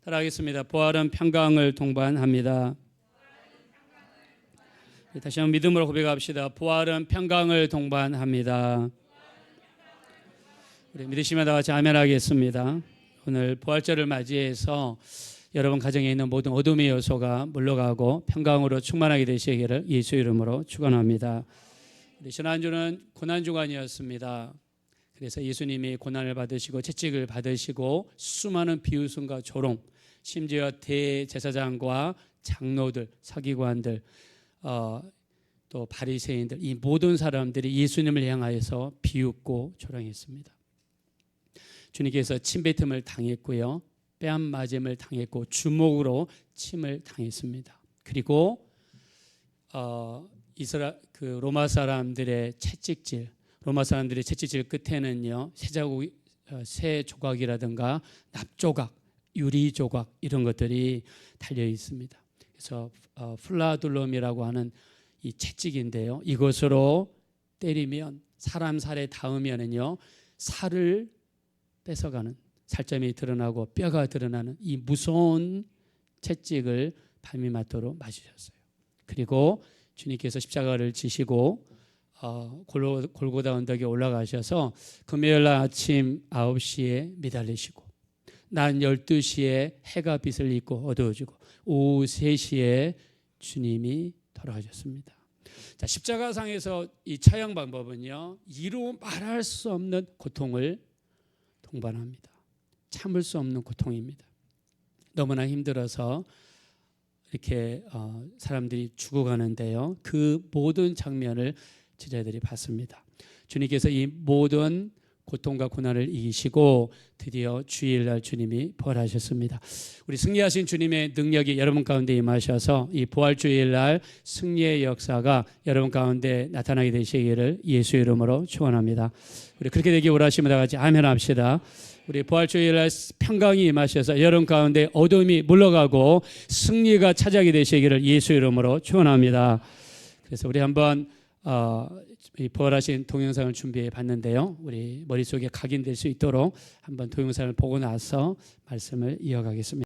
따라하겠습니다. 부활은 평강을 동반합니다. 다시 한번 믿음으로 고백합시다. 부활은 평강을 동반합니다. 우리 믿으시면 다 같이 아멘 하겠습니다. 오늘 부활절을 맞이해서 여러분 가정에 있는 모든 어둠의 요소가 물러가고 평강으로 충만하게 되시기를 예수 이름으로 축원합니다. 지난주는 고난주간이었습니다. 그래서 예수님이 고난을 받으시고 채찍을 받으시고 수많은 비웃음과 조롱, 심지어 대제사장과 장로들, 서기관들, 또 바리새인들, 이 모든 사람들이 예수님을 향하여서 비웃고 조롱했습니다. 주님께서 침뱉음을 당했고요, 뺨 맞음을 당했고 주먹으로 침을 당했습니다. 그리고 로마 사람들의 채찍질 끝에는요, 새 조각이라든가 납조각, 유리 조각 이런 것들이 달려 있습니다. 그래서 플라둘럼이라고 하는 이 채찍인데요, 이것으로 때리면 사람 살에 닿으면은요 살을 뺏어가는, 살점이 드러나고 뼈가 드러나는 이 무서운 채찍을 밤이 맞도록 맞으셨어요. 그리고 주님께서 십자가를 지시고 골고다 언덕에 올라가셔서 금요일날 아침 9시에 미달리시고 낮 12시에 해가 빛을 잇고 어두워지고 오후 3시에 주님이 돌아가셨습니다. 자, 십자가상에서 이 처형 방법은요, 이루 말할 수 없는 고통을 동반합니다. 참을 수 없는 고통입니다. 너무나 힘들어서 이렇게 사람들이 죽어가는데요, 그 모든 장면을 제자들이 봤습니다. 주님께서 이 모든 고통과 고난을 이기시고 드디어 주일날 주님이 부활하셨습니다. 우리 승리하신 주님의 능력이 여러분 가운데 임하셔서 이 부활주일날 승리의 역사가 여러분 가운데 나타나게 되시기를 예수 이름으로 축원합니다. 우리 그렇게 되기 원하시면 다 같이 아멘 합시다. 우리 부활주일날 평강이 임하셔서 여러분 가운데 어둠이 물러가고 승리가 차지하게 되시기를 예수 이름으로 축원합니다. 그래서 우리 한번 이 부활하신 동영상을 준비해 봤는데요, 우리 머릿속에 각인될 수 있도록 한번 동영상을 보고 나서 말씀을 이어가겠습니다.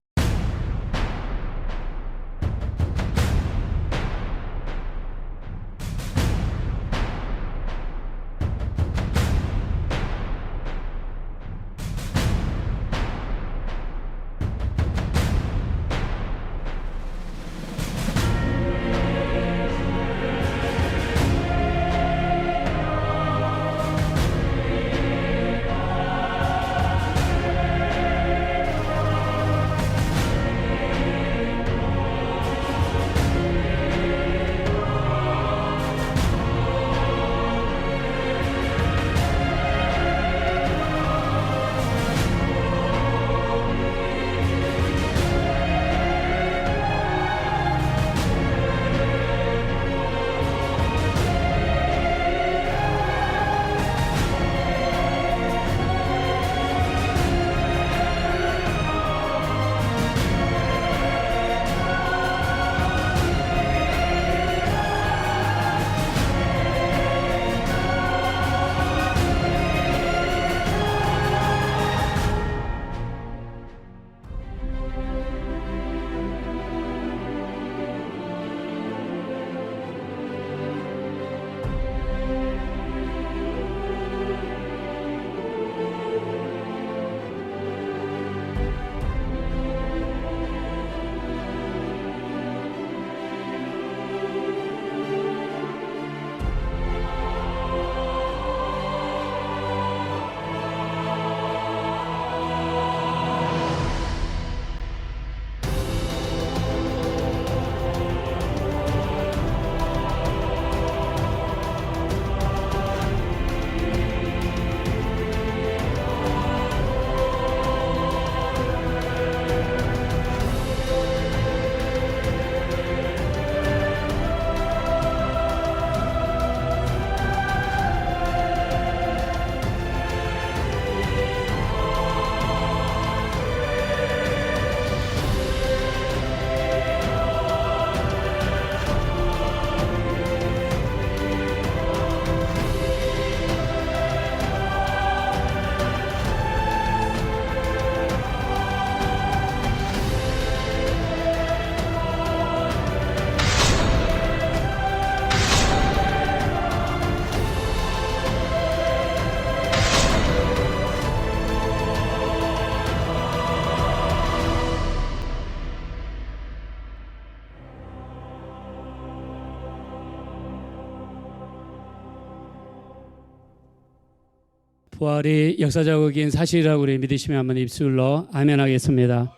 부활이 역사적인 사실이라고 우리 믿으시면 한번 입술로 아멘 하겠습니다.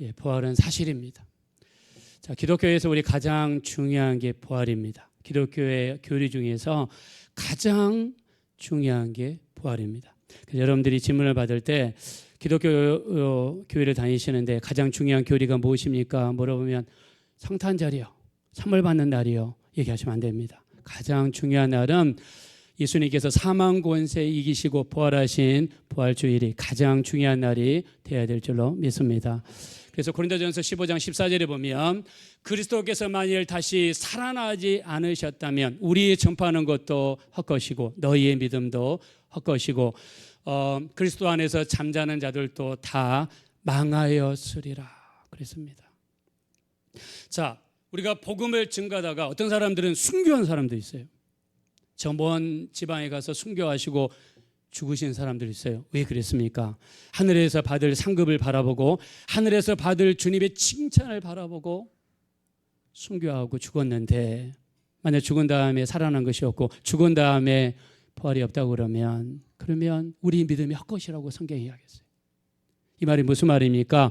예, 부활은 사실입니다. 자, 기독교에서 우리 가장 중요한 게 부활입니다. 기독교의 교리 중에서 가장 중요한 게 부활입니다. 그래서 여러분들이 질문을 받을 때 기독교 교회를 다니시는데 가장 중요한 교리가 무엇입니까? 물어보면 성탄절이요, 선물 받는 날이요 얘기하시면 안 됩니다. 가장 중요한 날은 예수님께서 사망 권세 이기시고 부활하신 부활주일이 가장 중요한 날이 되어야 될 줄로 믿습니다. 그래서 고린도전서 15장 14절에 보면 그리스도께서 만일 다시 살아나지 않으셨다면 우리 전파하는 것도 헛것이고 너희의 믿음도 헛것이고 그리스도 안에서 잠자는 자들도 다 망하였으리라 그랬습니다. 자, 우리가 복음을 증거하다가 어떤 사람들은 순교한 사람도 있어요. 저 먼 지방에 가서 순교하시고 죽으신 사람들이 있어요. 왜 그랬습니까? 하늘에서 받을 상급을 바라보고 하늘에서 받을 주님의 칭찬을 바라보고 순교하고 죽었는데 만약 죽은 다음에 살아난 것이 없고 죽은 다음에 부활이 없다고 그러면 우리 믿음이 헛것이라고 성경이 이야기했어요. 이 말이 무슨 말입니까?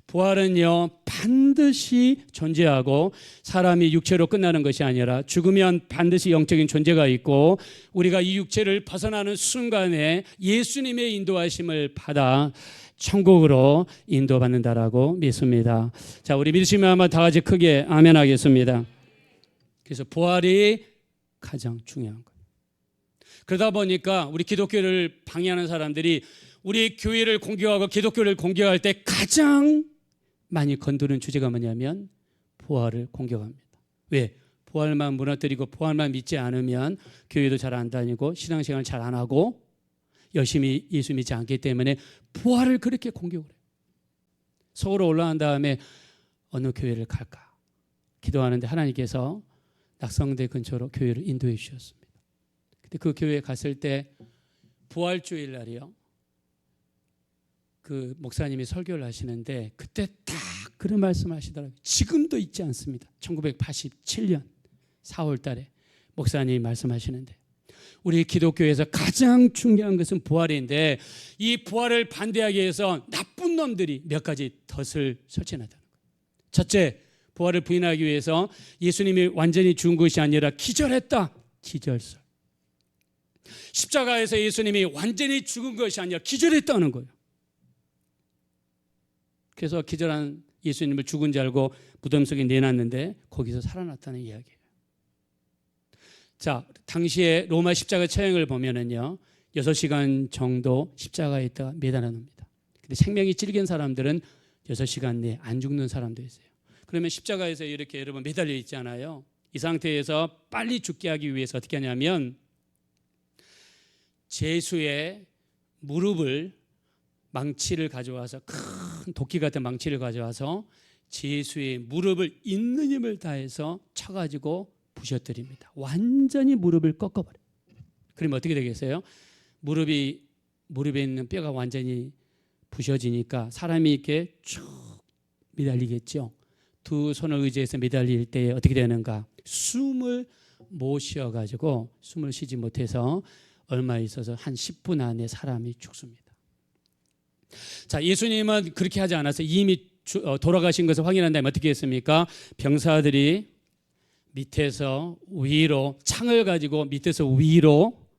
부활은요 반드시 존재하고 사람이 육체로 끝나는 것이 아니라 죽으면 반드시 영적인 존재가 있고 우리가 이 육체를 벗어나는 순간에 예수님의 인도하심을 받아 천국으로 인도받는다라고 믿습니다. 자, 우리 믿으시면 한번 다 같이 크게 아멘 하겠습니다. 그래서 부활이 가장 중요한 거예요. 그러다 보니까 우리 기독교를 방해하는 사람들이 우리 교회를 공격하고 기독교를 공격할 때 가장 많이 건드는 주제가 뭐냐면 부활을 공격합니다. 왜? 부활만 무너뜨리고 부활만 믿지 않으면 교회도 잘 안 다니고 신앙생활 잘 안 하고 열심히 예수 믿지 않기 때문에 부활을 그렇게 공격을 해요. 서울에 올라간 다음에 어느 교회를 갈까 기도하는데 하나님께서 낙성대 근처로 교회를 인도해 주셨습니다. 근데 그 교회에 갔을 때 부활주일 날이요. 그 목사님이 설교를 하시는데 그때 딱 그런 말씀하시더라고요. 지금도 잊지 않습니다. 1987년 4월 달에 목사님이 말씀하시는데 우리 기독교에서 가장 중요한 것은 부활인데 이 부활을 반대하기 위해서 나쁜 놈들이 몇 가지 덫을 설치한다는 거예요. 첫째, 부활을 부인하기 위해서 예수님이 완전히 죽은 것이 아니라 기절했다. 기절설. 십자가에서 예수님이 완전히 죽은 것이 아니라 기절했다는 거예요. 그래서 기절한 예수님을 죽은 줄 알고 무덤 속에 내놨는데 거기서 살아났다는 이야기예요. 자, 당시에 로마 십자가 처형을 보면은요 6시간 정도 십자가에 있다가 매달아 놉니다. 근데 생명이 찔긴 사람들은 6시간 내에 안 죽는 사람도 있어요. 그러면 십자가에서 이렇게 여러분 매달려 있잖아요. 이 상태에서 빨리 죽게 하기 위해서 어떻게 하냐면 제수의 무릎을 망치를 가져와서 큰 도끼 같은 망치를 가져와서 제수의 무릎을 있는 힘을 다해서 쳐가지고 부셔뜨립니다. 완전히 무릎을 꺾어버려요. 그러면 어떻게 되겠어요? 무릎에 있는 뼈가 완전히 부셔지니까 사람이 이렇게 쭉 매달리겠죠. 두 손을 의지해서 매달릴 때 어떻게 되는가? 숨을 못 쉬어가지고 숨을 쉬지 못해서 얼마 있어서 한 10분 안에 사람이 죽습니다. 자, 예수님은 그렇게 하지 않았어요. 이미 돌아가신 것을 확인한 다음에 어떻게 했습니까? 병사들이 밑에서 위로 창을 가지고 밑에서 위로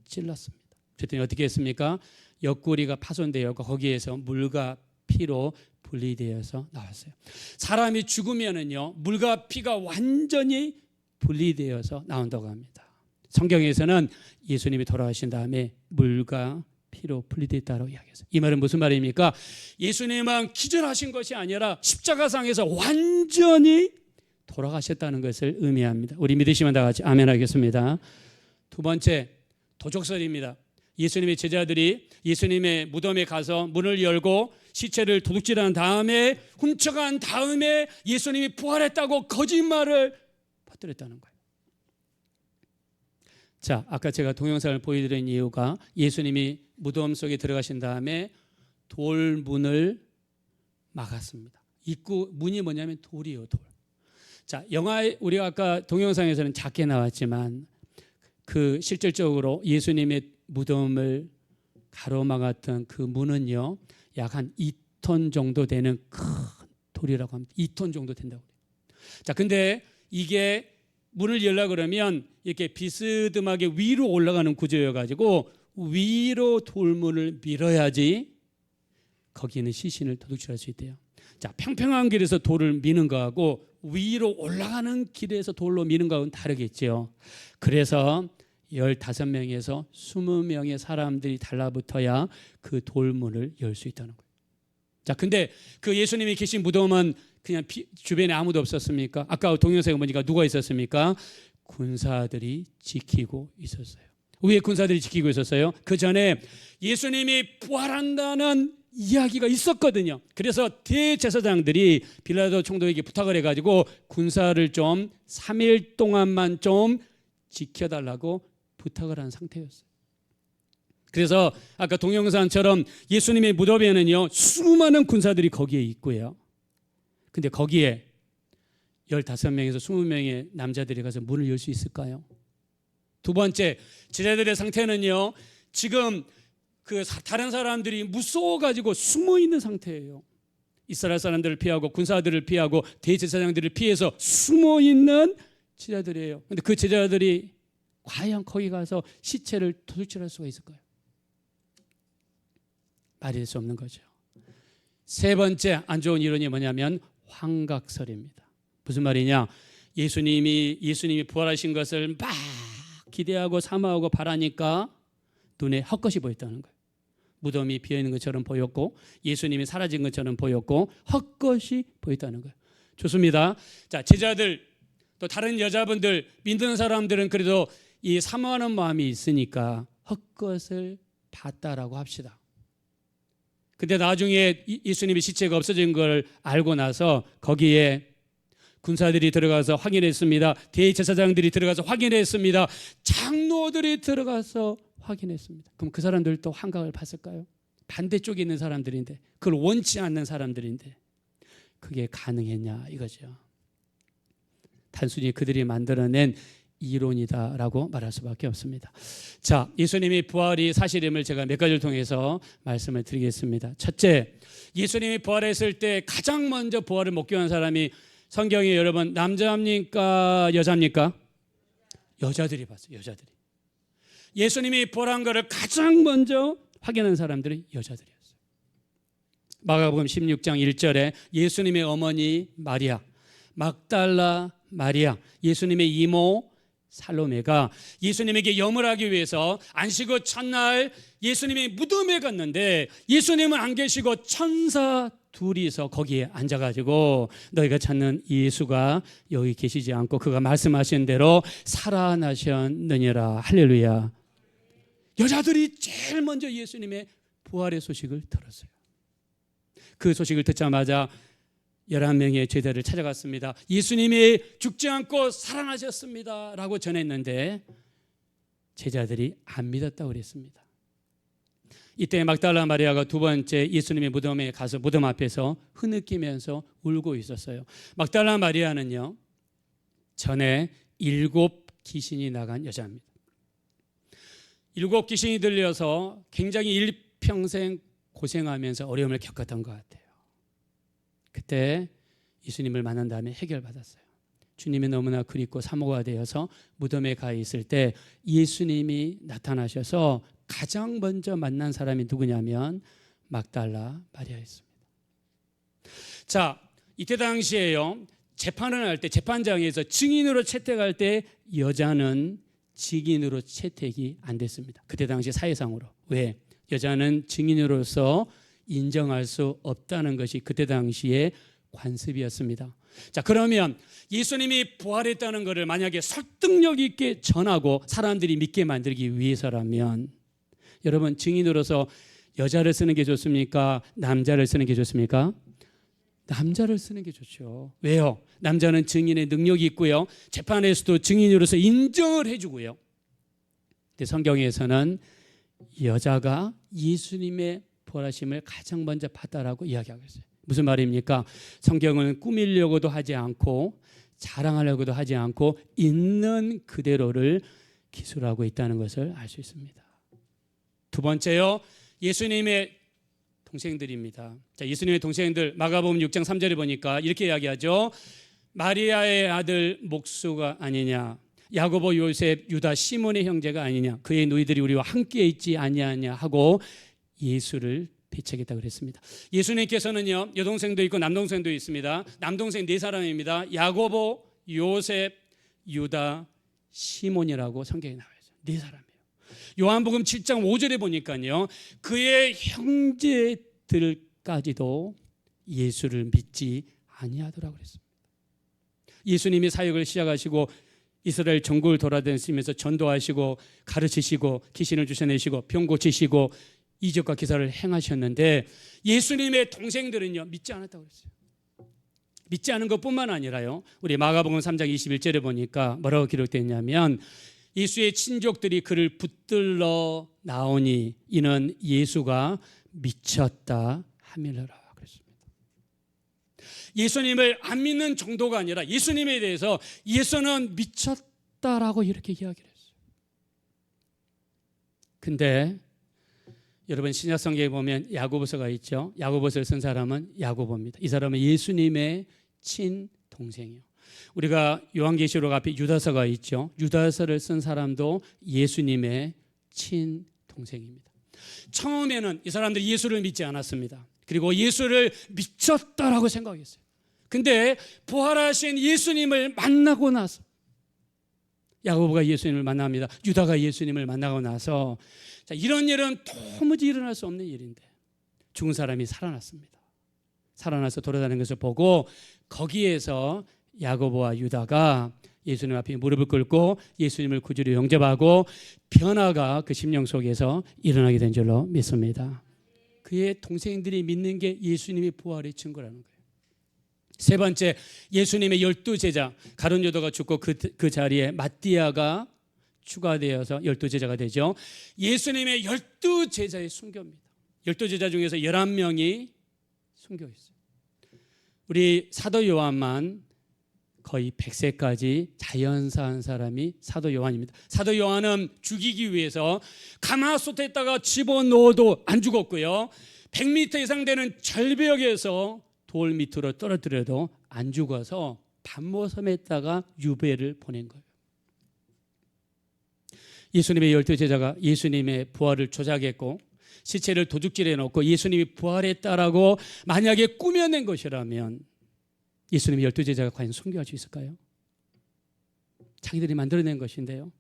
찔렀습니다. 그랬더니 어떻게 했습니까? 옆구리가 파손되었고 거기에서 물과 피로 분리되어서 나왔어요. 사람이 죽으면은요 물과 피가 완전히 분리되어서 나온다고 합니다. 성경에서는 예수님이 돌아가신 다음에 물과 피로 분리됐다고 이야기했어요. 이 말은 무슨 말입니까? 예수님은 기절하신 것이 아니라 십자가상에서 완전히 돌아가셨다는 것을 의미합니다. 우리 믿으시면 다 같이 아멘 하겠습니다. 두 번째, 도적설입니다. 예수님의 제자들이 예수님의 무덤에 가서 문을 열고 시체를 도둑질한 다음에 훔쳐간 다음에 예수님이 부활했다고 거짓말을 퍼뜨렸다는 거예요. 자, 아까 제가 동영상을 보여드린 이유가 예수님이 무덤 속에 들어가신 다음에 돌문을 막았습니다. 입구 문이 뭐냐면 돌이에요, 돌. 자, 영화에 우리가 아까 동영상에서는 작게 나왔지만 그 실질적으로 예수님의 무덤을 가로막았던 그 문은요, 약 한 2톤 정도 되는 큰 돌이라고 합니다. 2톤 정도 된다고 그래요. 자, 근데 이게 문을 열려 그러면 이렇게 비스듬하게 위로 올라가는 구조여 가지고 위로 돌문을 밀어야지 거기는 시신을 도둑질할 수 있대요. 자, 평평한 길에서 돌을 미는 거하고 위로 올라가는 길에서 돌로 미는 거하고는 다르겠죠. 그래서 15명에서 20명의 사람들이 달라붙어야 그 돌문을 열 수 있다는 거예요. 자, 근데 그 예수님이 계신 무덤은 그냥 주변에 아무도 없었습니까? 아까 동영상에 보니까 누가 있었습니까? 군사들이 지키고 있었어요. 왜 군사들이 지키고 있었어요? 그 전에 예수님이 부활한다는 이야기가 있었거든요. 그래서 대제사장들이 빌라도 총독에게 부탁을 해가지고 군사를 좀 3일 동안만 좀 지켜달라고 부탁을 한 상태였어요. 그래서 아까 동영상처럼 예수님의 무덤에는요, 수많은 군사들이 거기에 있고요. 근데 거기에 15명에서 20명의 남자들이 가서 문을 열 수 있을까요? 두 번째, 제자들의 상태는요, 지금 그 다른 사람들이 무서워가지고 숨어 있는 상태예요. 이스라엘 사람들을 피하고 군사들을 피하고 대제사장들을 피해서 숨어 있는 제자들이에요. 근데 그 제자들이 과연 거기 가서 시체를 도둑질할 수가 있을까요? 말이 될 수 없는 거죠. 세 번째 안 좋은 이론이 뭐냐면 환각설입니다. 무슨 말이냐? 예수님이 부활하신 것을 막 기대하고 사모하고 바라니까 눈에 헛것이 보였다는 거예요. 무덤이 비어있는 것처럼 보였고 예수님이 사라진 것처럼 보였고 헛것이 보였다는 거예요. 좋습니다. 자, 제자들 또 다른 여자분들 믿는 사람들은 그래도 이 사모하는 마음이 있으니까 헛것을 봤다라고 합시다. 근데 나중에 예수님의 시체가 없어진 걸 알고 나서 거기에 군사들이 들어가서 확인했습니다. 대제사장들이 들어가서 확인했습니다. 장로들이 들어가서 확인했습니다. 그럼 그 사람들도 환각을 봤을까요? 반대쪽에 있는 사람들인데, 그걸 원치 않는 사람들인데 그게 가능했냐 이거죠. 단순히 그들이 만들어낸 이론이다라고 말할 수밖에 없습니다. 자, 예수님의 부활이 사실임을 제가 몇 가지를 통해서 말씀을 드리겠습니다. 첫째, 예수님이 부활했을 때 가장 먼저 부활을 목격한 사람이 성경에 여러분 남자입니까 여자입니까? 여자들이 봤어요. 여자들이. 예수님이 부활한 것을 가장 먼저 확인한 사람들이 여자들이었어요. 마가복음 16장 1절에 예수님의 어머니 마리아, 막달라 마리아, 예수님의 이모 살로메가 예수님에게 염을 하기 위해서 안식일 첫날 예수님의 무덤에 갔는데 예수님은 안 계시고 천사 둘이서 거기에 앉아가지고 너희가 찾는 예수가 여기 계시지 않고 그가 말씀하신 대로 살아나셨느니라. 할렐루야. 여자들이 제일 먼저 예수님의 부활의 소식을 들었어요. 그 소식을 듣자마자 11명의 제자를 찾아갔습니다. 예수님이 죽지 않고 살아나셨습니다 라고 전했는데 제자들이 안 믿었다고 그랬습니다. 이때 막달라 마리아가 두 번째 예수님의 무덤에 가서 무덤 앞에서 흐느끼면서 울고 있었어요. 막달라 마리아는요, 전에 7 귀신이 나간 여자입니다. 7 귀신이 들려서 굉장히 일평생 고생하면서 어려움을 겪었던 것 같아요. 그때 예수님을 만난 다음에 해결받았어요. 주님이 너무나 그립고 사모가 되어서 무덤에 가 있을 때 예수님이 나타나셔서 가장 먼저 만난 사람이 누구냐면 막달라 마리아였습니다. 자, 이때 당시에요, 재판을 할 때 재판장에서 증인으로 채택할 때 여자는 증인으로 채택이 안 됐습니다. 그때 당시 사회상으로. 왜? 여자는 증인으로서 인정할 수 없다는 것이 그때 당시의 관습이었습니다. 자, 그러면 예수님이 부활했다는 것을 만약에 설득력 있게 전하고 사람들이 믿게 만들기 위해서라면 여러분 증인으로서 여자를 쓰는 게 좋습니까? 남자를 쓰는 게 좋습니까? 남자를 쓰는 게 좋죠. 왜요? 남자는 증인의 능력이 있고요. 재판에서도 증인으로서 인정을 해주고요. 근데 성경에서는 여자가 예수님의 부활하심을 가장 먼저 봤다라고 이야기하고 있어요. 무슨 말입니까? 성경은 꾸미려고도 하지 않고 자랑하려고도 하지 않고 있는 그대로를 기술하고 있다는 것을 알 수 있습니다. 두 번째요, 예수님의 동생들입니다. 자, 예수님의 동생들 마가복음 6장 3절에 보니까 이렇게 이야기하죠. 마리아의 아들 목수가 아니냐, 야고보 요셉 유다 시몬의 형제가 아니냐, 그의 너희들이 우리와 함께 있지 아니하냐 하고 예수를 배척했다 그랬습니다. 예수님께서는요, 여동생도 있고 남동생도 있습니다. 남동생 네 사람입니다. 야고보, 요셉, 유다, 시몬이라고 성경에 나와요. 네 사람이에요. 요한복음 7장 5절에 보니까요, 그의 형제들까지도 예수를 믿지 아니하더라고 그랬습니다. 예수님이 사역을 시작하시고 이스라엘 전국을 돌아다니시면서 전도하시고 가르치시고 귀신을 쫓아내시고 병 고치시고 이적과 기사를 행하셨는데 예수님의 동생들은요, 믿지 않았다고 그랬어요. 믿지 않은 것뿐만 아니라요, 우리 마가복음 3장 21절에 보니까 뭐라고 기록되었냐면 예수의 친족들이 그를 붙들러 나오니 이는 예수가 미쳤다 함이라 그랬습니다. 예수님을 안 믿는 정도가 아니라 예수님에 대해서 예수는 미쳤다라고 이렇게 이야기를 했어요. 근데 여러분 신약 성경에 보면 야고보서가 있죠. 야고보서를 쓴 사람은 야고보입니다. 이 사람은 예수님의 친동생이에요. 우리가 요한계시록 앞에 유다서가 있죠. 유다서를 쓴 사람도 예수님의 친동생입니다. 처음에는 이 사람들이 예수를 믿지 않았습니다. 그리고 예수를 미쳤다라고 생각했어요. 근데 부활하신 예수님을 만나고 나서 야고보가 예수님을 만납니다. 유다가 예수님을 만나고 나서 자, 이런 일은 도무지 일어날 수 없는 일인데 죽은 사람이 살아났습니다. 살아나서 돌아다니는 것을 보고 거기에서 야고보와 유다가 예수님 앞에 무릎을 꿇고 예수님을 구주로 영접하고 변화가 그 심령 속에서 일어나게 된 줄로 믿습니다. 그의 동생들이 믿는 게 예수님의 부활의 증거라는 거예요. 세 번째, 예수님의 12제자 가룟 유다가 죽고 그 자리에 마띠아가 추가되어서 12제자가 되죠. 예수님의 12제자의 순교입니다. 12제자 중에서 11명이 순교했어요. 우리 사도 요한만 거의 100세까지 자연사한 사람이 사도 요한입니다. 사도 요한은 죽이기 위해서 가마솥에다가 집어넣어도 안 죽었고요, 100m 이상 되는 절벽에서 돌 밑으로 떨어뜨려도 안 죽어서 반모섬에다가 유배를 보낸 거예요. 예수님의 12제자가 예수님의 부활을 조작했고 시체를 도둑질해 놓고 예수님이 부활했다라고 만약에 꾸며낸 것이라면 예수님의 12제자가 과연 순교할 수 있을까요? 자기들이 만들어낸 것인데요,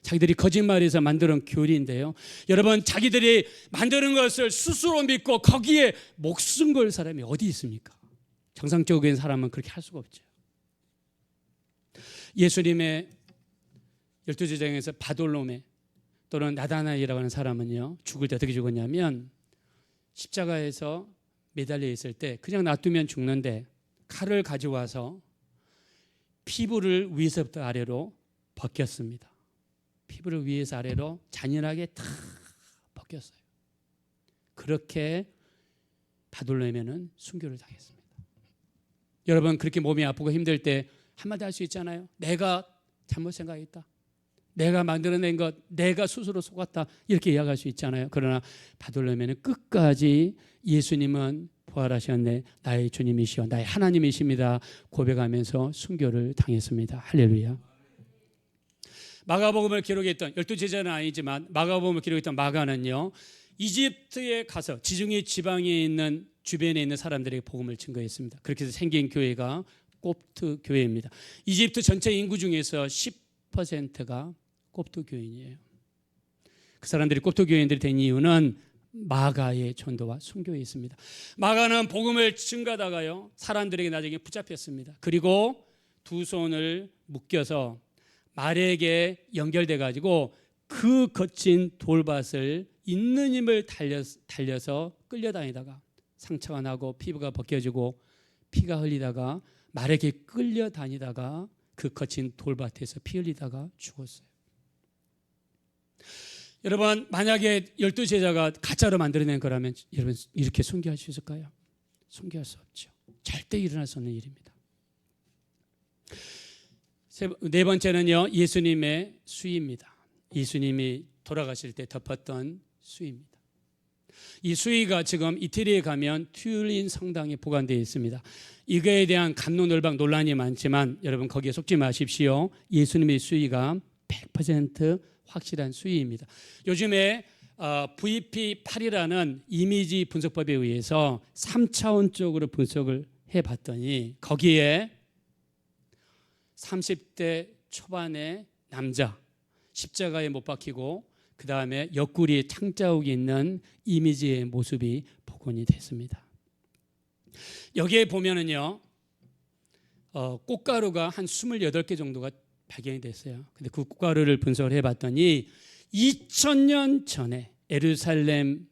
자기들이 거짓말해서 만드는 교리인데요, 여러분 자기들이 만드는 것을 스스로 믿고 거기에 목숨 걸 사람이 어디 있습니까? 정상적인 사람은 그렇게 할 수가 없죠. 예수님의 12제자 중에서 바돌로메 또는 나다나엘이라고 하는 사람은요, 죽을 때 어떻게 죽었냐면 십자가에서 매달려 있을 때 그냥 놔두면 죽는데 칼을 가져와서 피부를 위에서부터 아래로 벗겼습니다. 피부를 위에서 아래로 잔인하게 다 벗겼어요. 그렇게 바돌로메는 순교를 당했습니다. 여러분 그렇게 몸이 아프고 힘들 때 한마디 할 수 있잖아요. 내가 잘못 생각했다, 내가 만들어낸 것, 내가 스스로 속았다, 이렇게 이야기할 수 있잖아요. 그러나 바돌로메는 끝까지 예수님은 부활하셨네, 나의 주님이시여 나의 하나님이십니다 고백하면서 순교를 당했습니다. 할렐루야. 마가복음을 기록했던 12제자는 아니지만 마가복음을 기록했던 마가는요, 이집트에 가서 지중해 지방에 있는 주변에 있는 사람들에게 복음을 증거했습니다. 그렇게 해서 생긴 교회가 콥트 교회입니다. 이집트 전체 인구 중에서 10%가 콥트 교인이에요. 그 사람들이 콥트 교인들이 된 이유는 마가의 전도와 순교에 있습니다. 마가는 복음을 증가하다가요, 사람들에게 나중에 붙잡혔습니다. 그리고 두 손을 묶여서 말에게 연결돼 가지고 그 거친 돌밭을 있는 힘을 달려서 끌려다니다가 상처가 나고 피부가 벗겨지고 피가 흘리다가 말에게 끌려다니다가 그 거친 돌밭에서 피 흘리다가 죽었어요. 여러분 만약에 12제자가 가짜로 만들어낸 거라면 여러분 이렇게 순교할 수 있을까요? 순교할 수 없죠. 절대 일어날 수 없는 일입니다. 네 번째는요, 예수님의 수위입니다. 예수님이 돌아가실 때 덮었던 수위입니다. 이 수위가 지금 이태리에 가면 튜린 성당에 보관되어 있습니다. 이거에 대한 갑론을박 논란이 많지만 여러분 거기에 속지 마십시오. 예수님의 수위가 100% 확실한 수위입니다. 요즘에 VP8이라는 이미지 분석법에 의해서 3차원적으로 분석을 해봤더니 거기에 30대 초반의 남자 십자가에 못 박히고 그 다음에 옆구리에 창자국이 있는 이미지의 모습이 복원이 됐습니다. 여기에 보면은요 꽃가루가 한 28개 정도가 발견이 됐어요. 근데 그 꽃가루를 분석을 해봤더니 2000년 전에 예루살렘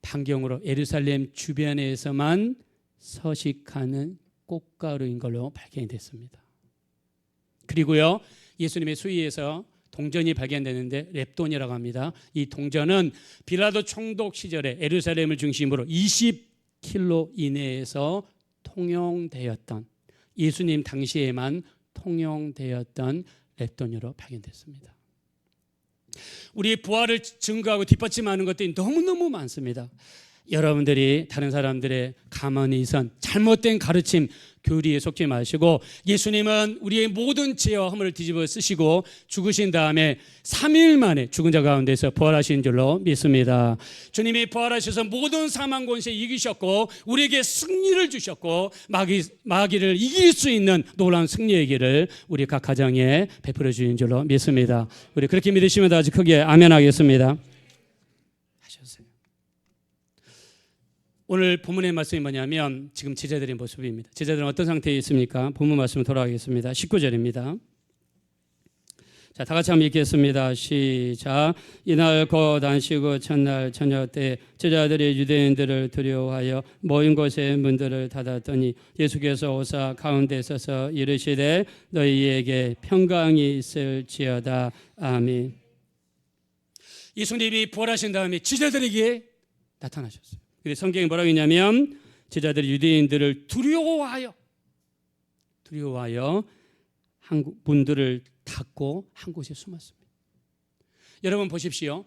반경으로 예루살렘 주변에서만 서식하는 꽃가루인 걸로 발견이 됐습니다. 그리고요 예수님의 수위에서 동전이 발견되는데 렙돈이라고 합니다. 이 동전은 빌라도 총독 시절에 예루살렘을 중심으로 20km 이내에서 통용되었던 예수님 당시에만 통용되었던 렙돈으로 발견됐습니다. 우리 부활을 증거하고 뒷받침하는 것들이 너무너무 많습니다. 여러분들이 다른 사람들의 가만히 선 잘못된 가르침 교리에 속지 마시고 예수님은 우리의 모든 죄와 허물을 뒤집어 쓰시고 죽으신 다음에 3일 만에 죽은 자 가운데서 부활하신 줄로 믿습니다. 주님이 부활하셔서 모든 사망 권세 이기셨고 우리에게 승리를 주셨고 마귀를 이길 수 있는 놀라운 승리의 길을 우리 각 가정에 베풀어 주신 줄로 믿습니다. 우리 그렇게 믿으시면 아주 크게 아멘 하겠습니다. 하셨어요. 오늘 본문의 말씀이 뭐냐면 지금 제자들의 모습입니다. 제자들은 어떤 상태에 있습니까? 본문 말씀으로 돌아가겠습니다. 19절입니다. 자, 다 같이 한번 읽겠습니다. 시작. 이날 곧 안식 후 첫날 저녁 때 제자들이 유대인들을 두려워하여 모인 곳의 문들을 닫았더니 예수께서 오사 가운데 서서 이르시되 너희에게 평강이 있을지어다. 아멘. 예수님이 부활하신 다음에 제자들에게 나타나셨어요. 성경이 뭐라고 했냐면 제자들이 유대인들을 두려워하여 문들을 닫고 한 곳에 숨었습니다. 여러분 보십시오.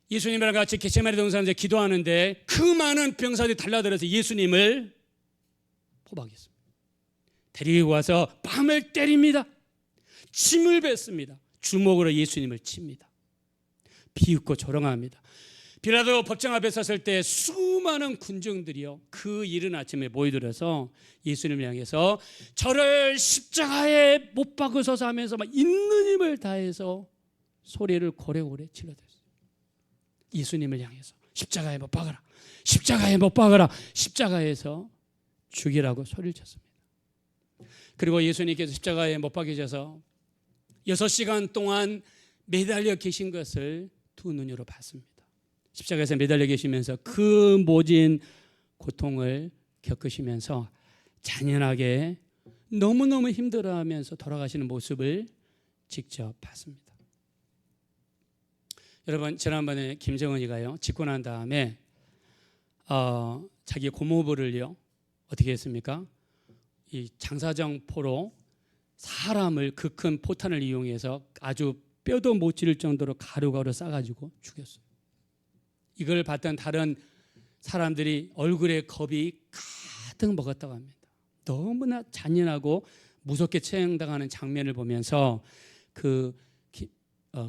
예수님이랑 같이 겟세마네 동산에서 기도하는데 그 많은 병사들이 달려들어서 예수님을 포박했습니다. 데리고 와서 밤을 때립니다. 침을 뱉습니다. 주먹으로 예수님을 칩니다. 비웃고 조롱합니다. 빌라도 법정 앞에 섰을 때 수많은 군중들이요 그 이른 아침에 모여들어서 예수님을 향해서 저를 십자가에 못 박으소서 하면서 막 있는 힘을 다해서 소리를 고래고래 질러댔어요. 예수님을 향해서 십자가에 못 박아라, 십자가에 못 박아라, 십자가에서 죽이라고 소리를 쳤습니다. 그리고 예수님께서 십자가에 못 박히셔서 6시간 동안 매달려 계신 것을 두 눈으로 봤습니다. 십자가에서 매달려 계시면서 그 모진 고통을 겪으시면서 잔인하게 너무너무 힘들어하면서 돌아가시는 모습을 직접 봤습니다. 여러분 지난번에 김정은이가요 집고 난 다음에 자기 고모부를요 어떻게 했습니까? 이 장사정포로 사람을 그 큰 포탄을 이용해서 아주 뼈도 못 찌를 정도로 가루가루 싸가지고 죽였어요. 이걸 봤던 다른 사람들이 얼굴에 겁이 가득 먹었다고 합니다. 너무나 잔인하고 무섭게 처형당하는 장면을 보면서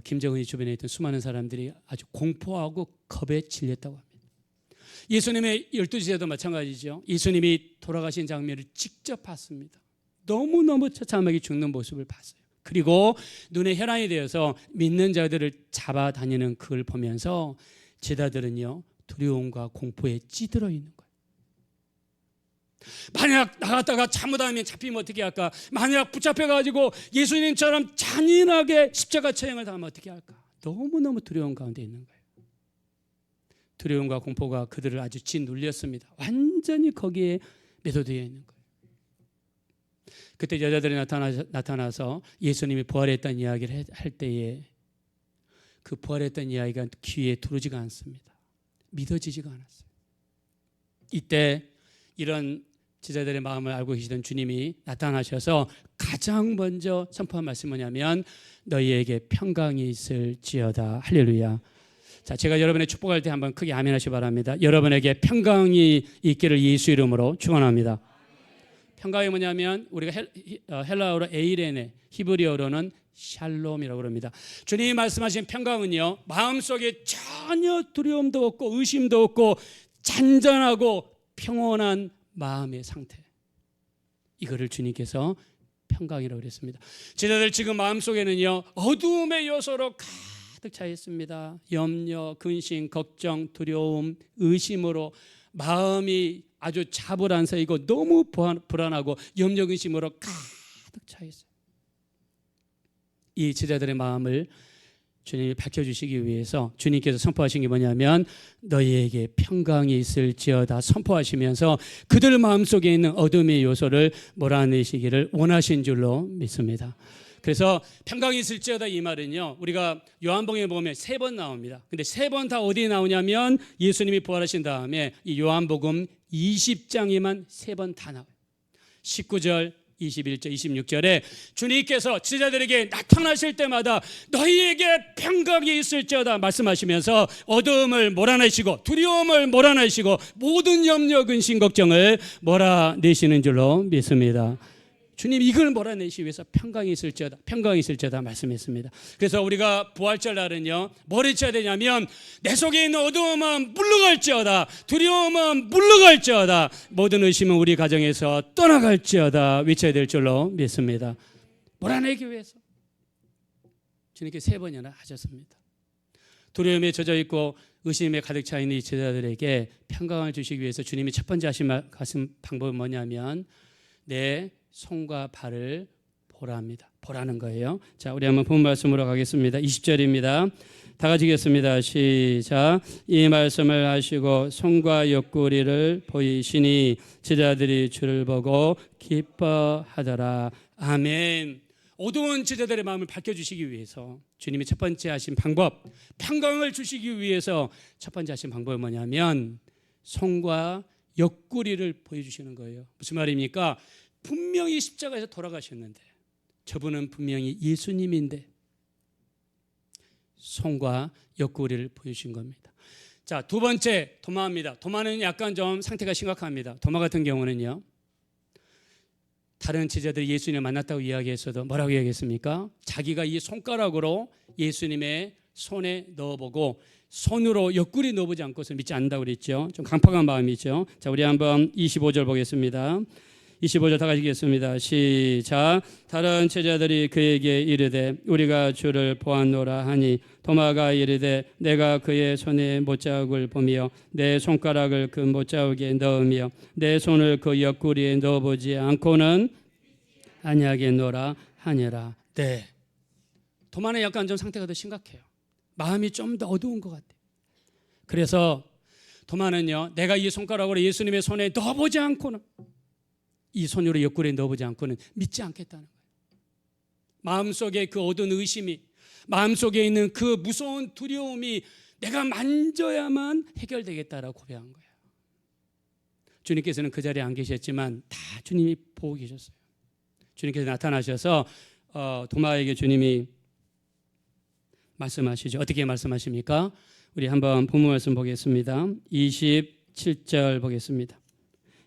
김정은이 주변에 있던 수많은 사람들이 아주 공포하고 겁에 질렸다고 합니다. 예수님의 12제자도 마찬가지죠. 예수님이 돌아가신 장면을 직접 봤습니다. 너무너무 처참하게 죽는 모습을 봤어요. 그리고 눈에 혈안이 되어서 믿는 자들을 잡아다니는 그걸 보면서 제자들은요 두려움과 공포에 찌들어 있는 거예요. 만약 나갔다가 잘못하면 잡히면 어떻게 할까? 만약 붙잡혀가지고 예수님처럼 잔인하게 십자가 처형을 당하면 어떻게 할까? 너무너무 두려움 가운데 있는 거예요. 두려움과 공포가 그들을 아주 짓눌렸습니다. 완전히 거기에 매도되어 있는 거예요. 그때 여자들이 나타나서 예수님이 부활했다는 이야기를 할 때에 그 부활했던 이야기가 귀에 들어오지가 않습니다. 믿어지지가 않았어요. 이때 이런 제자들의 마음을 알고 계시던 주님이 나타나셔서 가장 먼저 선포한 말씀은 뭐냐면 너희에게 평강이 있을지어다. 할렐루야. 자, 제가 여러분의 축복할 때 한번 크게 아멘 하시기 바랍니다. 여러분에게 평강이 있기를 예수 이름으로 축원합니다. 평강이 뭐냐면 우리가 헬라어로 에이레네, 히브리어로는 샬롬이라고 합니다. 주님이 말씀하신 평강은요, 마음속에 전혀 두려움도 없고 의심도 없고 잔잔하고 평온한 마음의 상태, 이거를 주님께서 평강이라고 그랬습니다. 제자들 지금 마음속에는요, 어두움의 요소로 가득 차 있습니다. 염려, 근심, 걱정, 두려움, 의심으로 마음이 아주 자불안서이고 너무 불안하고 염려, 근심으로 가득 차 있어요. 이 제자들의 마음을 주님이 밝혀주시기 위해서 주님께서 선포하신 게 뭐냐면 너희에게 평강이 있을지어다 선포하시면서 그들 마음속에 있는 어둠의 요소를 몰아내시기를 원하신 줄로 믿습니다. 그래서 평강이 있을지어다 이 말은요, 우리가 요한복음에 보면 3번 나옵니다. 근데 3번 다 어디에 나오냐면 예수님이 부활하신 다음에 이 요한복음 20장에만 3번 다 나와요. 19절, 21절, 26절에 주님께서 제자들에게 나타나실 때마다 너희에게 평강이 있을지어다 말씀하시면서 어두움을 몰아내시고 두려움을 몰아내시고 모든 염려, 근심, 걱정을 몰아내시는 줄로 믿습니다. 주님 이걸 몰아내시기 위해서 평강이 있을지어다, 평강이 있을지어다 말씀했습니다. 그래서 우리가 부활절 날은요, 뭘 외쳐야 되냐면 내 속에 있는 어두움은 물러갈지어다, 두려움은 물러갈지어다, 모든 의심은 우리 가정에서 떠나갈지어다 외쳐야 될 줄로 믿습니다. 몰아내기 위해서 주님께 3번이나 하셨습니다. 두려움에 젖어 있고 의심에 가득 차 있는 이 제자들에게 평강을 주시기 위해서 주님이 첫 번째 하신 방법은 뭐냐면 내 손과 발을 보라합니다. 보라는 거예요. 자, 우리 한번 본 말씀으로 가겠습니다. 20절입니다. 다 같이 읽겠습니다. 시작. 이 말씀을 하시고 손과 옆구리를 보이시니 제자들이 주를 보고 기뻐하더라. 아멘. 어두운 제자들의 마음을 밝혀주시기 위해서 주님이 첫 번째 하신 방법, 평강을 주시기 위해서 첫 번째 하신 방법은 뭐냐면 손과 옆구리를 보여주시는 거예요. 무슨 말입니까? 분명히 십자가에서 돌아가셨는데 저분은 분명히 예수님인데 손과 옆구리를 보여주신 겁니다. 자, 두 번째 도마입니다. 도마는 약간 좀 상태가 심각합니다. 도마 같은 경우는요, 다른 제자들이 예수님을 만났다고 이야기했어도 뭐라고 이야기했습니까? 자기가 이 손가락으로 예수님의 손에 넣어보고 손으로 옆구리 넣어보지 않고서 믿지 않는다고 그랬죠. 좀 강팍한 마음이죠. 자, 우리 한번 25절 보겠습니다. 25절 다 같이 읽겠습니다. 시작. 다른 제자들이 그에게 이르되 우리가 주를 보았노라 하니 도마가 이르되 내가 그의 손에 못자국을 보며 내 손가락을 그 못자국에 넣으며 내 손을 그 옆구리에 넣어보지 않고는 아니하겠노라 하니라. 네, 도마는 약간 좀 상태가 더 심각해요. 마음이 좀 더 어두운 것 같아요. 그래서 도마는요, 내가 이 손가락으로 예수님의 손에 넣어보지 않고는, 이 손으로 옆구리에 넣어보지 않고는 믿지 않겠다는 거예요. 마음속에 그 어두운 의심이, 마음속에 있는 그 무서운 두려움이 내가 만져야만 해결되겠다라고 고백한 거예요. 주님께서는 그 자리에 안 계셨지만 다 주님이 보고 계셨어요. 주님께서 나타나셔서 도마에게 주님이 말씀하시죠. 어떻게 말씀하십니까? 우리 한번 본문 말씀 보겠습니다. 27절 보겠습니다.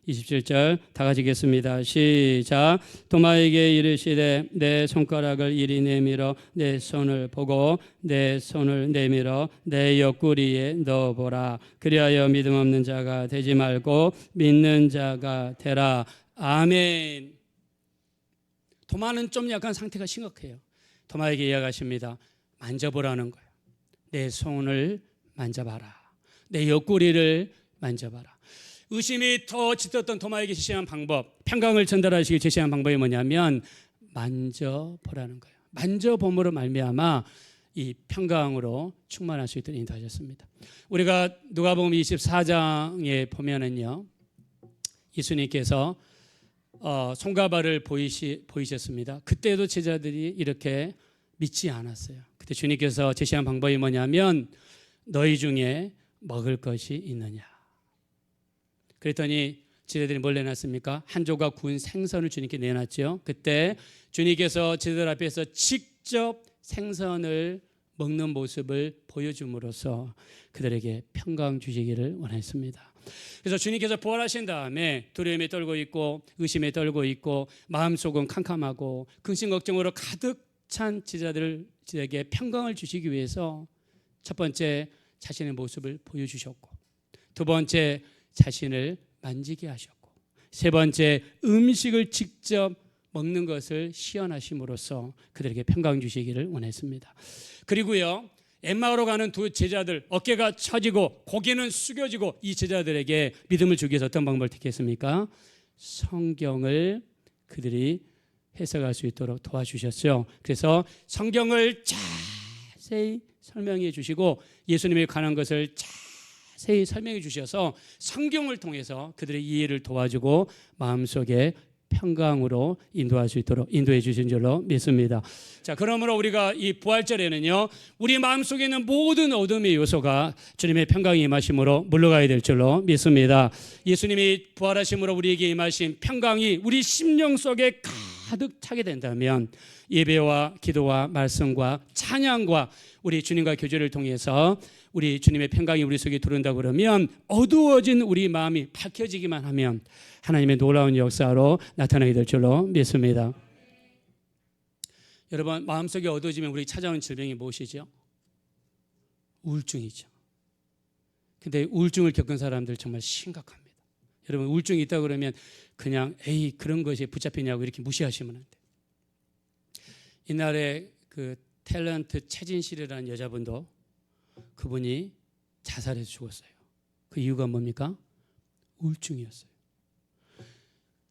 27절 다 같이 읽겠습니다. 시작. 도마에게 이르시되 내 손가락을 이리 내밀어 내 손을 보고 내 손을 내밀어 내 옆구리에 넣어보라. 그리하여 믿음 없는 자가 되지 말고 믿는 자가 되라. 아멘. 도마는 좀 약간 상태가 심각해요. 도마에게 이야기하십니다. 만져보라는 거예요. 내 손을 만져봐라. 내 옆구리를 만져봐라. 의심이 더 짙었던 도마에게 제시한 방법, 평강을 전달하시기 제시한 방법이 뭐냐면 만져보라는 거예요. 만져봄으로 말미암아 이 평강으로 충만할 수 있도록 인도하셨습니다. 우리가 누가복음 24장에 보면은요, 예수님께서 손과 발을 보이셨습니다. 그때도 제자들이 이렇게 믿지 않았어요. 그때 주님께서 제시한 방법이 뭐냐면 너희 중에 먹을 것이 있느냐. 그랬더니 제자들이 뭘 내놨습니까? 한 조각 구운 생선을 주님께 내놨죠. 그때 주님께서 제자들 앞에서 직접 생선을 먹는 모습을 보여줌으로써 그들에게 평강 주시기를 원했습니다. 그래서 주님께서 부활하신 다음에 두려움에 떨고 있고 의심에 떨고 있고 마음속은 캄캄하고 근심 걱정으로 가득 찬 제자들에게 평강을 주시기 위해서 첫 번째 자신의 모습을 보여주셨고, 두 번째 자신을 만지게 하셨고, 세 번째 음식을 직접 먹는 것을 시연하심으로써 그들에게 평강 주시기를 원했습니다. 그리고요, 엠마오로 가는 두 제자들 어깨가 처지고 고개는 숙여지고 이 제자들에게 믿음을 주기 위해서 어떤 방법을 택했습니까? 성경을 그들이 해석할 수 있도록 도와주셨어요. 그래서 성경을 자세히 설명해 주시고 예수님에 관한 것을 자세히 설명해 주셔서 성경을 통해서 그들의 이해를 도와주고 마음속에 평강으로 인도할 수 있도록 인도해 주신 줄로 믿습니다. 자, 그러므로 우리가 이 부활절에는요, 우리 마음속에 있는 모든 어둠의 요소가 주님의 평강이 임하심으로 물러가야 될 줄로 믿습니다. 예수님이 부활하심으로 우리에게 임하신 평강이 우리 심령 속에 가득 차게 된다면 예배와 기도와 말씀과 찬양과 우리 주님과 교제를 통해서 우리 주님의 평강이 우리 속에 들어온다고 그러면 어두워진 우리 마음이 밝혀지기만 하면 하나님의 놀라운 역사로 나타나게 될 줄로 믿습니다. 여러분, 마음속에 어두워지면 우리 찾아오는 질병이 무엇이죠? 우울증이죠. 근데 우울증을 겪은 사람들 정말 심각합니다. 여러분, 우울증이 있다고 그러면 그냥 에이 그런 것에 붙잡히냐고 이렇게 무시하시면 안 돼요. 이날에 그 탤런트 최진실이라는 여자분도 그분이 자살해서 죽었어요. 그 이유가 뭡니까? 우울증이었어요.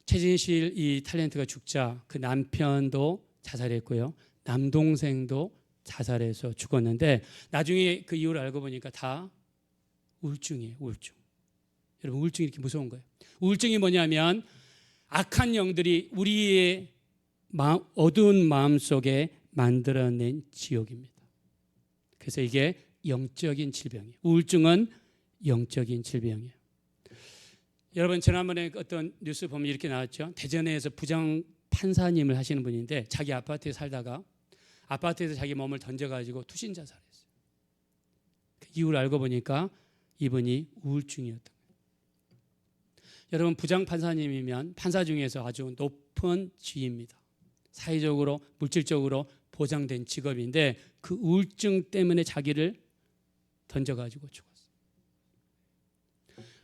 최진실 이 탤런트가 죽자 그 남편도 자살했고요. 남동생도 자살해서 죽었는데 나중에 그 이유를 알고 보니까 다 우울증이에요. 우울증. 여러분, 우울증이 이렇게 무서운 거예요. 우울증이 뭐냐면 악한 영들이 우리의 어두운 마음 속에 만들어낸 지옥입니다. 그래서 이게 영적인 질병이에요. 우울증은 영적인 질병이에요. 여러분, 지난번에 어떤 뉴스 보면 이렇게 나왔죠. 대전에서 부장 판사님을 하시는 분인데 자기 아파트에 살다가 아파트에서 자기 몸을 던져가지고 투신 자살했어요. 그 이유를 알고 보니까 이분이 우울증이었던 거예요. 여러분, 부장 판사님이면 판사 중에서 아주 높은 지위입니다. 사회적으로 물질적으로 보장된 직업인데 그 우울증 때문에 자기를 던져가지고 죽었어요.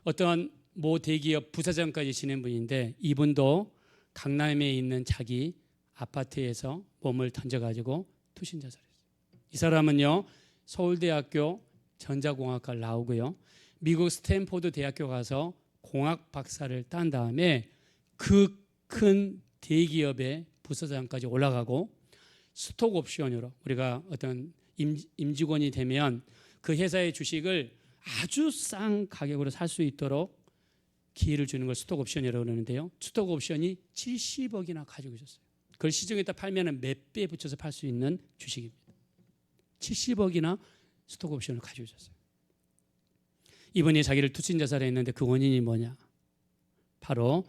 어떤 모 대기업 부사장까지 지낸 분인데 이분도 강남에 있는 자기 아파트에서 몸을 던져가지고 투신 자살했어요. 이 사람은요, 서울대학교 전자공학과를 나오고요, 미국 스탠포드 대학교 가서 공학 박사를 딴 다음에 그 큰 대기업의 부사장까지 올라가고 스톡 옵션으로 우리가 어떤 임직원이 되면 그 회사의 주식을 아주 싼 가격으로 살 수 있도록 기회를 주는 걸 스톡 옵션이라고 그러는데요. 스톡 옵션이 70억이나 가지고 있었어요. 그걸 시중에다 팔면 몇 배 붙여서 팔 수 있는 주식입니다. 70억이나 스톡 옵션을 가지고 있었어요. 이분이 자기를 투신 자살했는데 그 원인이 뭐냐? 바로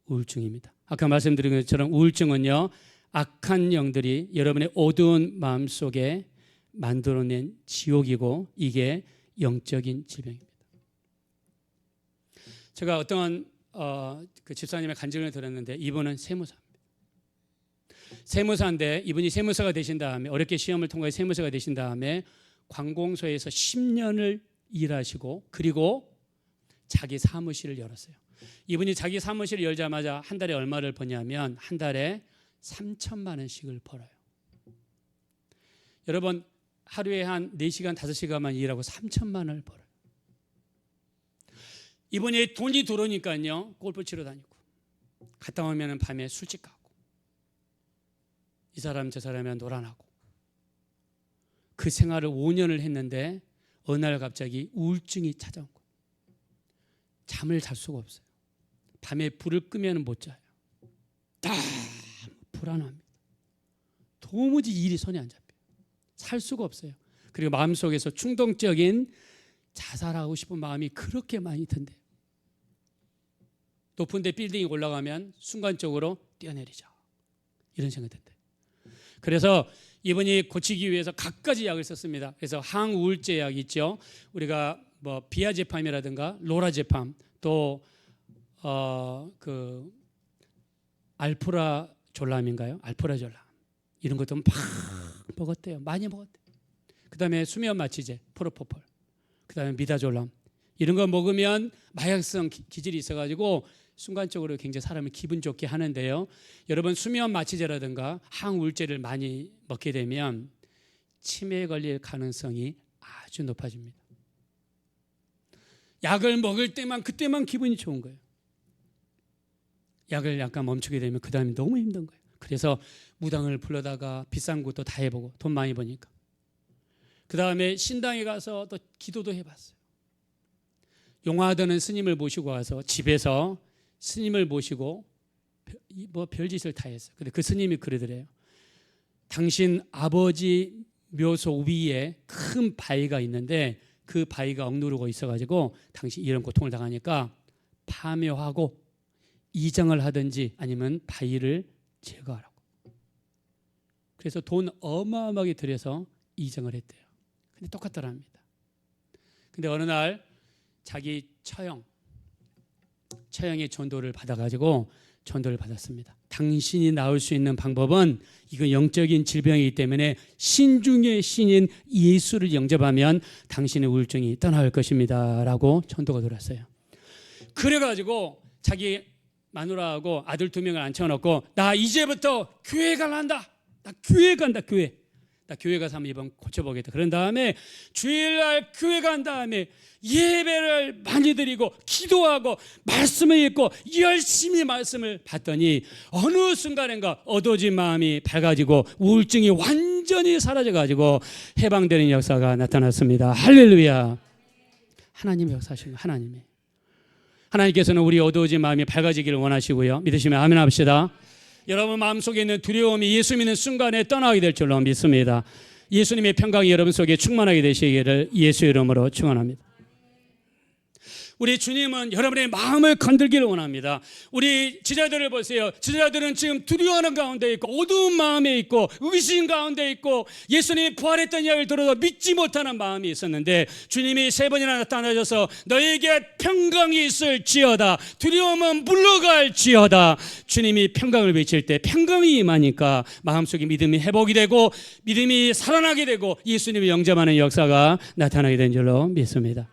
우울증입니다. 아까 말씀드린 것처럼 우울증은요, 악한 영들이 여러분의 어두운 마음속에 만들어낸 지옥이고 이게 영적인 질병입니다. 제가 어떤 그 집사님의 간증을 들었는데 이분은 세무사입니다. 세무사인데 이분이 세무사가 되신 다음에 어렵게 시험을 통과해 세무사가 되신 다음에 관공서에서 10년을 일하시고 그리고 자기 사무실을 열었어요. 이분이 자기 사무실을 열자마자 한 달에 얼마를 버냐면 한 달에 3천만 원씩을 벌어요. 여러분, 하루에 한 4시간, 5시간만 일하고 3천만 원을 벌어요. 이분이 돈이 들어오니까요, 골프 치러 다니고 갔다 오면 밤에 술집 가고 이 사람 저 사람이랑 놀아나고 그 생활을 5년을 했는데 어느 날 갑자기 우울증이 찾아온 거예요. 잠을 잘 수가 없어요. 밤에 불을 끄면 못 자요. 너무 불안합니다. 도무지 일이 손에 안 잡혀요. 살 수가 없어요. 그리고 마음속에서 충동적인 자살하고 싶은 마음이 그렇게 많이 든대요. 높은 데 빌딩이 올라가면 순간적으로 뛰어내리자 이런 생각이 든대요. 그래서 이분이 고치기 위해서 갖가지 약을 썼습니다. 그래서 항우울제 약 있죠. 우리가 뭐 비아제팜이라든가 로라제팜, 또 그 알프라졸람인가요? 알프라졸람 이런 것도 막 먹었대요. 많이 먹었대요. 그다음에 수면 마취제 프로포폴, 그다음에 미다졸람 이런 거 먹으면 마약성 기질이 있어가지고 순간적으로 굉장히 사람을 기분 좋게 하는데요. 여러분 수면 마취제라든가 항우울제를 많이 먹게 되면 치매에 걸릴 가능성이 아주 높아집니다. 약을 먹을 때만 그때만 기분이 좋은 거예요. 약을 약간 멈추게 되면 그 다음에 너무 힘든 거예요. 그래서 무당을 불러다가 비싼 것도 다 해보고 돈 많이 버니까 그 다음에 신당에 가서 또 기도도 해봤어요. 용화하던 스님을 모시고 와서 집에서 스님을 모시고 뭐 별짓을 다 했어요. 근데 그 스님이 그러더래요. 당신 아버지 묘소 위에 큰 바위가 있는데 그 바위가 억누르고 있어가지고 당신 이런 고통을 당하니까 파묘하고 이장을 하든지 아니면 바위를 제거하라고. 그래서 돈 어마어마하게 들여서 이장을 했대요. 근데 똑같더랍니다. 근데 어느 날 자기 처형의 전도를 받아가지고 전도를 받았습니다. 당신이 나올 수 있는 방법은 이건 영적인 질병이기 때문에 신 중의 신인 예수를 영접하면 당신의 우울증이 떠나올 것입니다 라고 전도가 들어왔어요. 그래가지고 자기 마누라하고 아들 2명을 앉혀놓고 나 이제부터 교회 갈란다. 나 교회 간다. 나 교회 가서 한번 이번 고쳐보겠다. 그런 다음에 주일날 교회 간 다음에 예배를 많이 드리고 기도하고 말씀을 읽고 열심히 말씀을 받더니 어느 순간인가 어두워진 마음이 밝아지고 우울증이 완전히 사라져가지고 해방되는 역사가 나타났습니다. 할렐루야. 하나님의 역사하시는 하나님께서는 우리 어두워진 마음이 밝아지기를 원하시고요. 믿으시면 아멘 합시다. 여러분 마음속에 있는 두려움이 예수 믿는 순간에 떠나게 될 줄로 믿습니다. 예수님의 평강이 여러분 속에 충만하게 되시기를 예수 이름으로 축원합니다. 우리 주님은 여러분의 마음을 건들기를 원합니다. 우리 지자들을 보세요. 지자들은 지금 두려워하는 가운데 있고 어두운 마음에 있고 의심 가운데 있고 예수님이 부활했던 이야기를 들어도 믿지 못하는 마음이 있었는데 주님이 3번이나 나타나셔서 너에게 평강이 있을지어다, 두려움은 물러갈지어다. 주님이 평강을 외칠 때 평강이 임하니까 마음속에 믿음이 회복이 되고 믿음이 살아나게 되고 예수님을 영접하는 역사가 나타나게 된 줄로 믿습니다.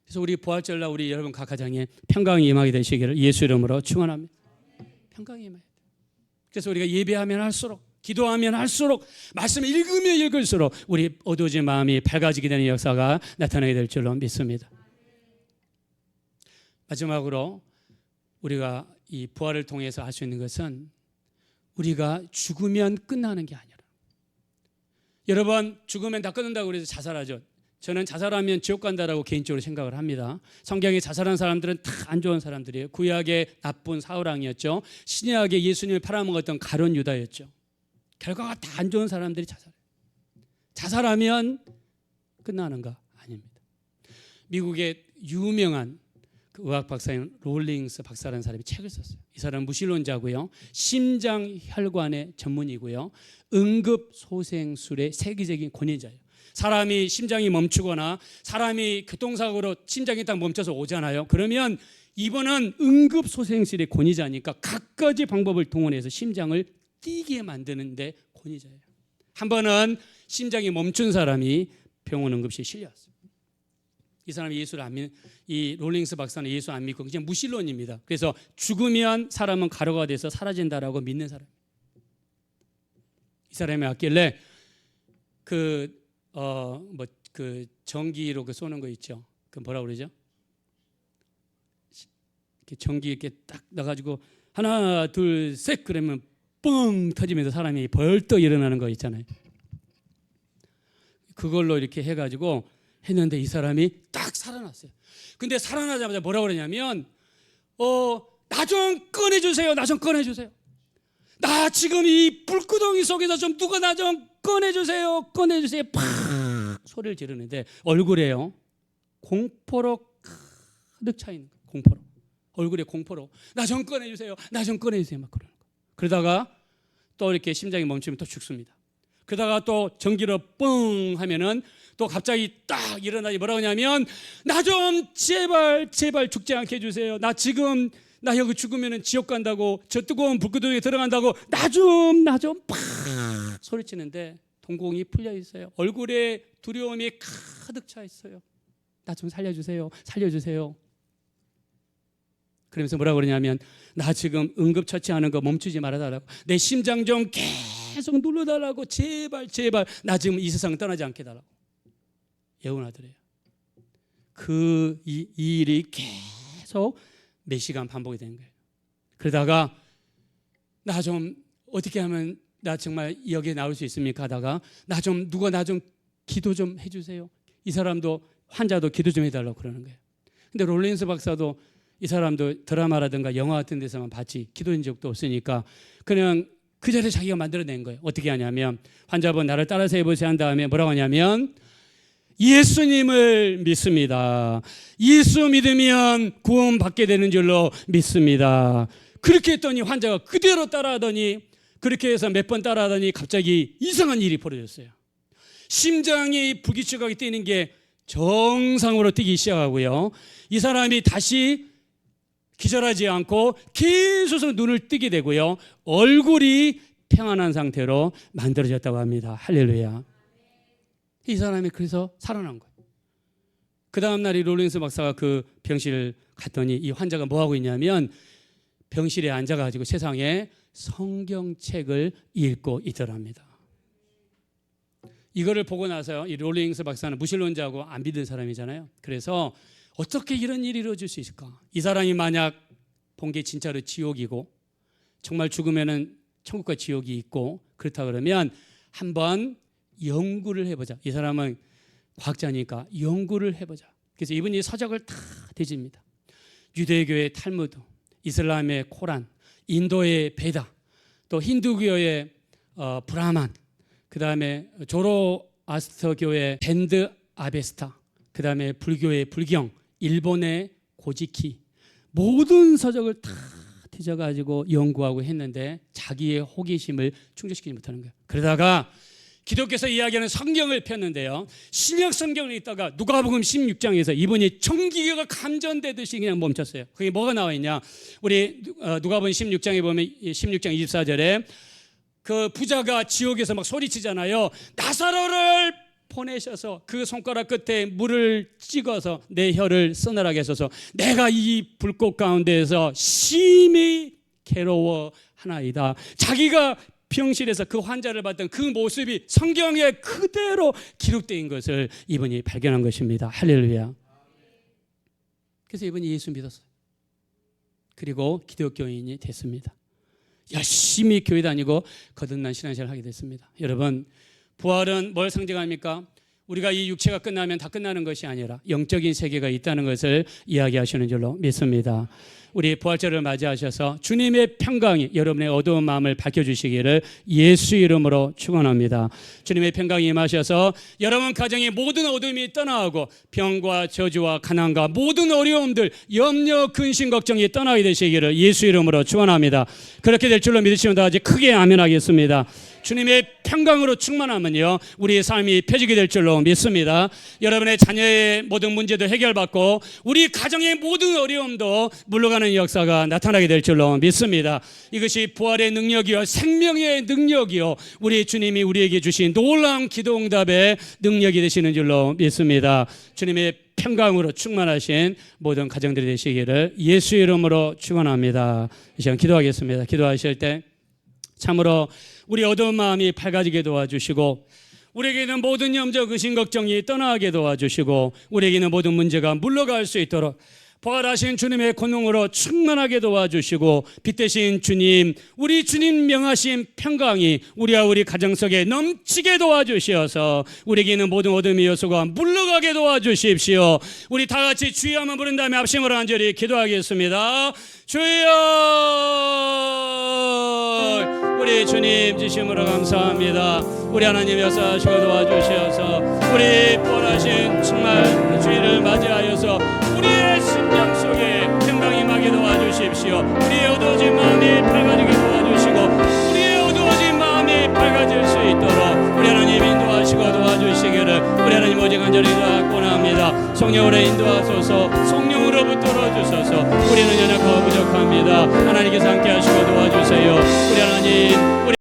그래서 우리 부활절날 우리 여러분 각 가정에 평강이 임하게 되시기를 예수 이름으로 축원합니다. 평강이 임해야 돼요. 그래서 우리가 예배하면 할수록 기도하면 할수록 말씀을 읽으면 읽을수록 우리 어두워진 마음이 밝아지게 되는 역사가 나타나게 될 줄로 믿습니다. 마지막으로 우리가 이 부활을 통해서 할 수 있는 것은 우리가 죽으면 끝나는 게 아니라, 여러분 죽으면 다 끝난다고 그래서 자살하죠. 저는 자살하면 지옥 간다라고 개인적으로 생각을 합니다. 성경에 자살한 사람들은 다 안 좋은 사람들이에요. 구약의 나쁜 사울왕이었죠. 신약의 예수님을 팔아먹었던 가룟 유다였죠. 결과가 다 안 좋은 사람들이 자살해요. 자살하면 끝나는가? 아닙니다. 미국의 유명한 그 의학 박사인 롤링스 박사라는 사람이 책을 썼어요. 이 사람은 무신론자고요. 심장혈관의 전문이고요. 응급소생술의 세계적인 권위자예요. 사람이 심장이 멈추거나 사람이 교통사고로 심장이 딱 멈춰서 오잖아요. 그러면 이분은 응급소생술의 권위자니까 갖가지 방법을 동원해서 심장을 뛰게 만드는데 권위자예요. 한 번은 심장이 멈춘 사람이 병원 응급실에 실려왔어요. 이 사람이 예수를 안 믿는, 이 롤링스 박사는 예수 안 믿고 그냥 무신론입니다. 그래서 죽으면 사람은 가루가 돼서 사라진다라고 믿는 사람. 이 사람이 왔길래 그 전기로 그 쏘는 거 있죠. 그 뭐라 그러죠? 이렇게 전기 이렇게 딱 넣어가지고 하나 둘 셋 그러면 뻥 터지면서 사람이 벌떡 일어나는 거 있잖아요. 그걸로 이렇게 해가지고 했는데 이 사람이 딱 살아났어요. 근데 살아나자마자 뭐라 그러냐면 나 좀 꺼내주세요. 나 좀 꺼내주세요. 나 지금 이 불구덩이 속에서 좀 누가 나 좀 꺼내주세요. 꺼내주세요. 팍 소리를 지르는데 얼굴에요 공포로 가득 차 있는 거예요. 공포로. 얼굴에 공포로 나 좀 꺼내주세요. 나 좀 꺼내주세요. 막 그러는 거예요. 그러다가 또 이렇게 심장이 멈추면 또 죽습니다. 그러다가 또 전기로 뻥 하면은 또 갑자기 딱 일어나지 뭐라고 하냐면 나 좀 제발 죽지 않게 해주세요. 나 지금 나 여기 죽으면 지옥 간다고 저 뜨거운 불구덩이에 들어간다고 나 좀 팍 소리치는데 동공이 풀려 있어요. 얼굴에 두려움이 가득 차 있어요. 나 좀 살려주세요. 그러면서 뭐라고 그러냐면 나 지금 응급처치하는 거 멈추지 말아달라고, 내 심장 좀 계속 눌러달라고, 제발 나 지금 이 세상 떠나지 않게 해달라고 예언하더래요. 이 일이 계속 몇 시간 반복이 되는 거예요. 그러다가 나 좀 어떻게 하면 나 정말 여기에 나올 수 있습니까 하다가 누가 나 좀 기도 좀 해주세요. 이 사람도 환자도 기도 좀 해달라고 그러는 거예요. 근데 롤린스 박사도 이 사람도 드라마라든가 영화 같은 데서만 봤지 기도한 적도 없으니까 그냥 그 자리에 자기가 만들어낸 거예요. 어떻게 하냐면 환자분 나를 따라서 해보세요 한 다음에 뭐라고 하냐면 예수님을 믿습니다. 예수 믿으면 구원받게 되는 줄로 믿습니다. 그렇게 했더니 환자가 그대로 따라하더니, 그렇게 해서 몇 번 따라하더니 갑자기 이상한 일이 벌어졌어요. 심장이 불규칙하게 뛰는 게 정상으로 뛰기 시작하고요. 이 사람이 다시 기절하지 않고 계속 눈을 뜨게 되고요. 얼굴이 평안한 상태로 만들어졌다고 합니다. 할렐루야. 이 사람이 그래서 살아난 거예요. 그 다음 날이 롤린스 박사가 그 병실 갔더니 이 환자가 뭐 하고 있냐면 병실에 앉아가지고 세상에 성경책을 읽고 있더랍니다. 이거를 보고 나서요, 이 롤린스 박사는 무신론자고 안 믿는 사람이잖아요. 그래서 어떻게 이런 일이 이루어질 수 있을까? 이 사람이 만약 본 게 진짜로 지옥이고 정말 죽으면은 천국과 지옥이 있고 그렇다 그러면 한번 연구를 해보자. 이 사람은 과학자니까 연구를 해보자. 그래서 이분이 서적을 다 뒤집니다. 유대교의 탈무드, 이슬람의 코란, 인도의 베다, 또 힌두교의 브라만, 그 다음에 조로아스터교의 밴드 아베스타, 그 다음에 불교의 불경, 일본의 고지키, 모든 서적을 다 뒤져가지고 연구하고 했는데 자기의 호기심을 충족시키지 못하는 거예요. 그러다가 기독교에서 이야기하는 성경을 폈는데요, 신약 성경을 읽다가 누가복음 16장에서 이분이 전기가 감전되듯이 그냥 멈췄어요. 그게 뭐가 나와 있냐, 우리 누가복음 16장에 보면 16장 24절에 그 부자가 지옥에서 막 소리치잖아요. 나사로를 보내셔서 그 손가락 끝에 물을 찍어서 내 혀를 서늘하게 하소서. 내가 이 불꽃 가운데에서 심히 괴로워하나이다. 자기가 병실에서 그 환자를 봤던 그 모습이 성경에 그대로 기록되어 있는 것을 이분이 발견한 것입니다. 할렐루야. 그래서 이분이 예수 믿었어요. 그리고 기독교인이 됐습니다. 열심히 교회 다니고 거듭난 신앙생활을 하게 됐습니다. 여러분, 부활은 뭘 상징합니까? 우리가 이 육체가 끝나면 다 끝나는 것이 아니라 영적인 세계가 있다는 것을 이야기하시는 줄로 믿습니다. 우리 부활절을 맞이하셔서 주님의 평강이 여러분의 어두운 마음을 밝혀주시기를 예수 이름으로 축원합니다. 주님의 평강이 임하셔서 여러분 가정의 모든 어둠이 떠나고 병과 저주와 가난과 모든 어려움들, 염려, 근심, 걱정이 떠나게 되시기를 예수 이름으로 축원합니다. 그렇게 될 줄로 믿으시면 다 같이 크게 아멘하겠습니다. 주님의 평강으로 충만하면요, 우리의 삶이 펴지게 될 줄로 믿습니다. 여러분의 자녀의 모든 문제도 해결받고 우리 가정의 모든 어려움도 물러가는 역사가 나타나게 될 줄로 믿습니다. 이것이 부활의 능력이요, 생명의 능력이요, 우리 주님이 우리에게 주신 놀라운 기도응답의 능력이 되시는 줄로 믿습니다. 주님의 평강으로 충만하신 모든 가정들이 되시기를 예수 이름으로 축원합니다. 이 시간 기도하겠습니다. 기도하실 때 참으로 우리 어두운 마음이 밝아지게 도와주시고 우리에게 있는 모든 염려, 의심, 걱정이 떠나게 도와주시고 우리에게 있는 모든 문제가 물러갈 수 있도록 부활하신 주님의 권능으로 충만하게 도와주시고 빛 대신 주님, 우리 주님 명하신 평강이 우리와 우리 가정 속에 넘치게 도와주시어서 우리에게 있는 모든 어둠의 요소가 물러가게 도와주십시오. 우리 다 같이 주여 한번 부른 다음에 합심으로 간절히 기도하겠습니다. 주여, 우리 주님 지심으로 감사합니다. 우리 하나님 역사하시고 도와주셔서 우리 부활하신 정말 주일을 맞이하여서 우리의 심령 속에 평강이 임하게 도와주십시오. 우리의 어두워진 마음이 밝아지게 도와주시고 우리의 어두워진 성령으로 인도하소서. 성령으로 붙들어 주소서. 우리는 연약하고 부족합니다. 하나님께서 함께 하시고 도와주세요. 우리 하나님, 우리